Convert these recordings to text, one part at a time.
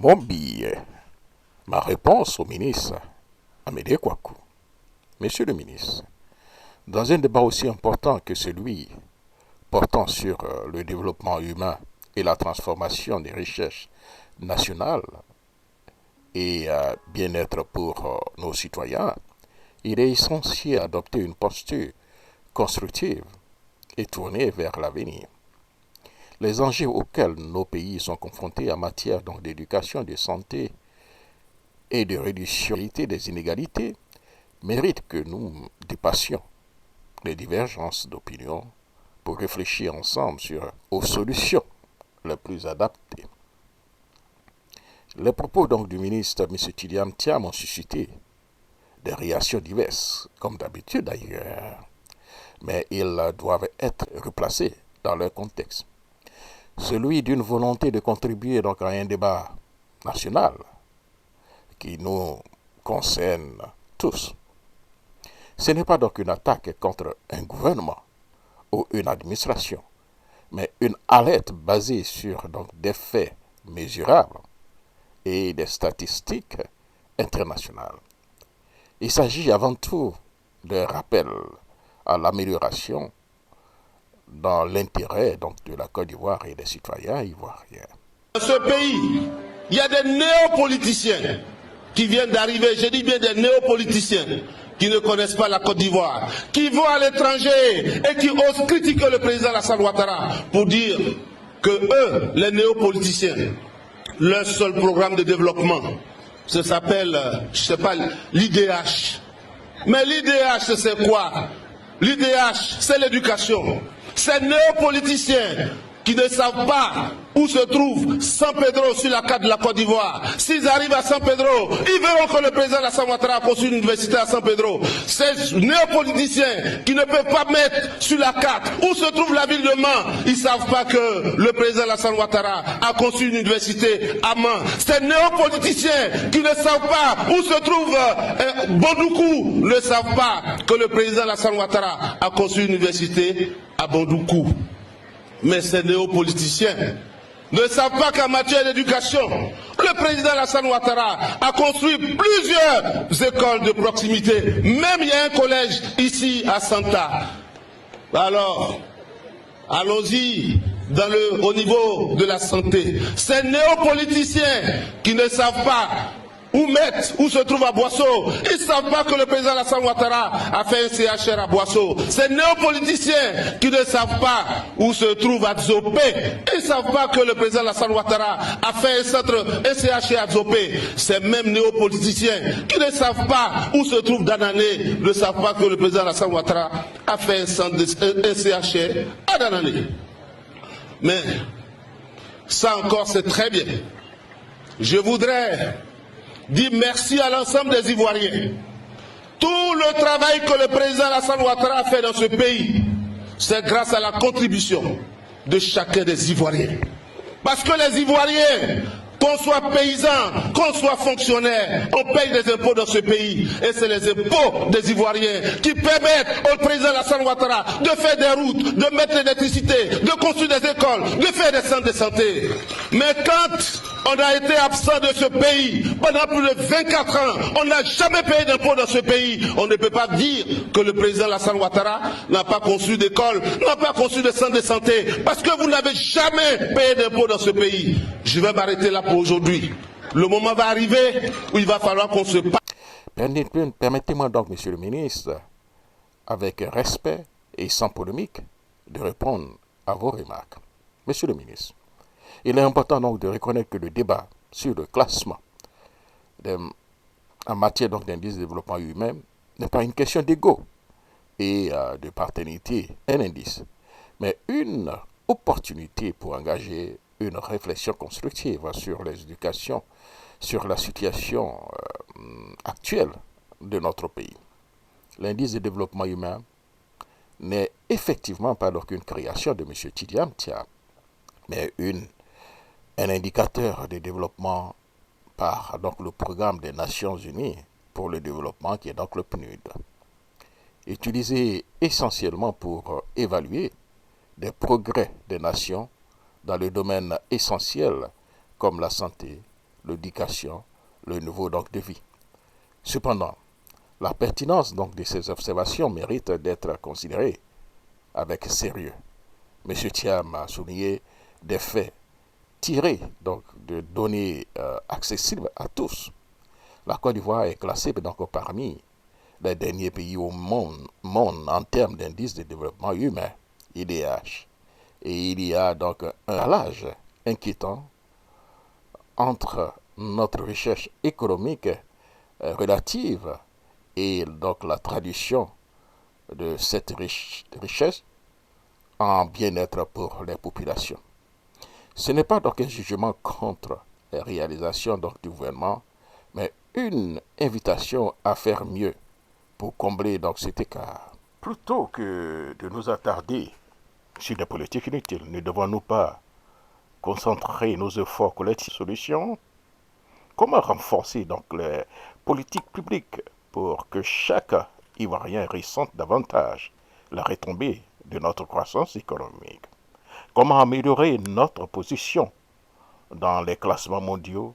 Mon billet, ma réponse au ministre Amédée Kouakou. Monsieur le ministre, dans un débat aussi important que celui portant sur le développement humain et la transformation des richesses nationales et bien-être pour nos citoyens, il est essentiel d'adopter une posture constructive et tournée vers l'avenir. Les enjeux auxquels nos pays sont confrontés en matière d'éducation, de santé et de réduction des inégalités méritent que nous dépassions les divergences d'opinion pour réfléchir ensemble aux solutions les plus adaptées. Les propos du ministre M. Tidjam Thiam ont suscité des réactions diverses, comme d'habitude d'ailleurs, mais ils doivent être replacés dans leur contexte. Celui d'une volonté de contribuer à un débat national qui nous concerne tous. Ce n'est pas une attaque contre un gouvernement ou une administration, mais une alerte basée sur des faits mesurables et des statistiques internationales. Il s'agit avant tout d'un rappel à l'amélioration dans l'intérêt de la Côte d'Ivoire et des citoyens ivoiriens. Dans ce pays, il y a des néopoliticiens qui viennent d'arriver, je dis bien des néopoliticiens qui ne connaissent pas la Côte d'Ivoire, qui vont à l'étranger et qui osent critiquer le président Alassane Ouattara pour dire que eux, les néopoliticiens, leur seul programme de développement, ça s'appelle, je sais pas, l'IDH. Mais l'IDH, c'est quoi? L'IDH, c'est l'éducation. Ces néopoliticiens qui ne savent pas où se trouve San Pedro sur la carte de la Côte d'Ivoire. S'ils arrivent à San Pedro, ils verront que le président Alassane Ouattara a construit une université à San Pedro. Ces néopoliticiens qui ne peuvent pas mettre sur la carte où se trouve la ville de Mans, ils ne savent pas que le président Alassane Ouattara a construit une université à Mans. Ces néopoliticiens qui ne savent pas où se trouve Bondoukou ne savent pas que le président Alassane Ouattara a construit une université à Bondoukou. Mais ces néopoliticiens ne savent pas qu'en matière d'éducation, le président Alassane Ouattara a construit plusieurs écoles de proximité. Même il y a un collège ici à Santa. Alors, allons-y au niveau de la santé. Ces néopoliticiens qui ne savent pas où se trouve à Boisseau. Ils ne savent pas que le président Alassane Ouattara a fait un CHR à Boisseau. Ces néopoliticiens qui ne savent pas où se trouve à Zopé. Ils ne savent pas que le président Alassane Ouattara a fait un CHR à Zopé. Ces mêmes néopoliticiens qui ne savent pas où se trouve Danané ne savent pas que le président Alassane Ouattara a fait un CHR à Danané. Mais ça encore c'est très bien. Je voudrais dire merci à l'ensemble des Ivoiriens. Tout le travail que le président Alassane Ouattara a fait dans ce pays, c'est grâce à la contribution de chacun des Ivoiriens. Parce que les Ivoiriens, qu'on soit paysan, qu'on soit fonctionnaire, on paye des impôts dans ce pays. Et c'est les impôts des Ivoiriens qui permettent au président Alassane Ouattara de faire des routes, de mettre l'électricité, de construire des écoles, de faire des centres de santé. Mais quand on a été absent de ce pays pendant plus de 24 ans, on n'a jamais payé d'impôts dans ce pays. On ne peut pas dire que le président Alassane Ouattara n'a pas construit d'école, n'a pas construit de centre de santé, parce que vous n'avez jamais payé d'impôts dans ce pays. Je vais m'arrêter là pour aujourd'hui. Le moment va arriver où il va falloir qu'on se parle. Permettez-moi donc, monsieur le ministre, avec respect et sans polémique, de répondre à vos remarques. Monsieur le ministre, il est important donc de reconnaître que le débat sur le classement en matière d'indice de développement humain n'est pas une question d'ego et de paternité, un indice, mais une opportunité pour engager une réflexion constructive sur l'éducation, sur la situation actuelle de notre pays. L'indice de développement humain n'est effectivement pas une création de M. Tidjam Thiam, mais un indicateur de développement par le programme des Nations Unies pour le développement qui est le PNUD, utilisé essentiellement pour évaluer des progrès des nations dans le domaine essentiel comme la santé, l'éducation, le niveau donc de vie. Cependant, la pertinence donc de ces observations mérite d'être considérée avec sérieux. M. Thiam a souligné des faits tirés donc de données accessibles à tous. La Côte d'Ivoire est classée donc parmi les derniers pays au monde en termes d'indice de développement humain, IDH. Et il y a donc un décalage inquiétant entre notre recherche économique relative et donc la traduction de cette richesse en bien-être pour les populations. Ce n'est pas donc un jugement contre les réalisations donc du gouvernement, mais une invitation à faire mieux pour combler donc cet écart. Plutôt que de nous attarder sur des politiques inutiles, ne devons-nous pas concentrer nos efforts collectifs sur les solutions? Comment renforcer donc les politiques publiques pour que chaque Ivoirien ressente davantage la retombée de notre croissance économique? Comment améliorer notre position dans les classements mondiaux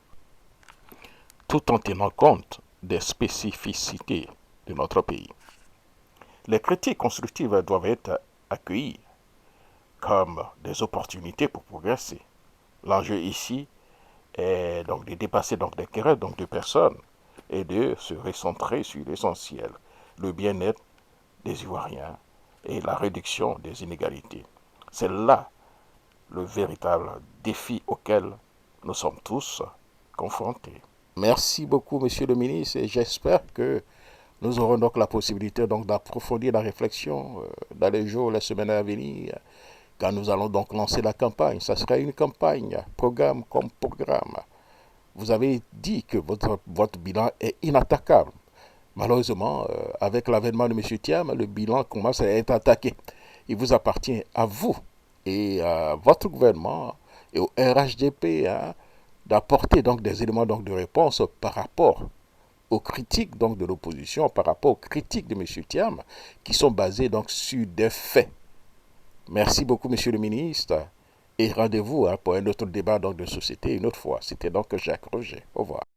tout en tenant compte des spécificités de notre pays? Les critiques constructives doivent être accueillies comme des opportunités pour progresser. L'enjeu ici est donc de dépasser donc des querelles donc de personnes et de se recentrer sur l'essentiel, le bien-être des Ivoiriens et la réduction des inégalités. C'est là le véritable défi auquel nous sommes tous confrontés. Merci beaucoup, Monsieur le ministre, et j'espère que nous aurons donc la possibilité donc d'approfondir la réflexion dans les jours, les semaines à venir, quand nous allons donc lancer la campagne. Ça sera une campagne, programme comme programme. Vous avez dit que votre bilan est inattaquable. Malheureusement, avec l'avènement de M. Thiam, le bilan commence à être attaqué. Il vous appartient à vous et à votre gouvernement et au RHDP d'apporter donc des éléments donc de réponse par rapport aux critiques donc de l'opposition, par rapport aux critiques de M. Thiam, qui sont basées donc sur des faits. Merci beaucoup, Monsieur le ministre, et rendez-vous pour un autre débat donc de société une autre fois. C'était donc Jacques Roger. Au revoir.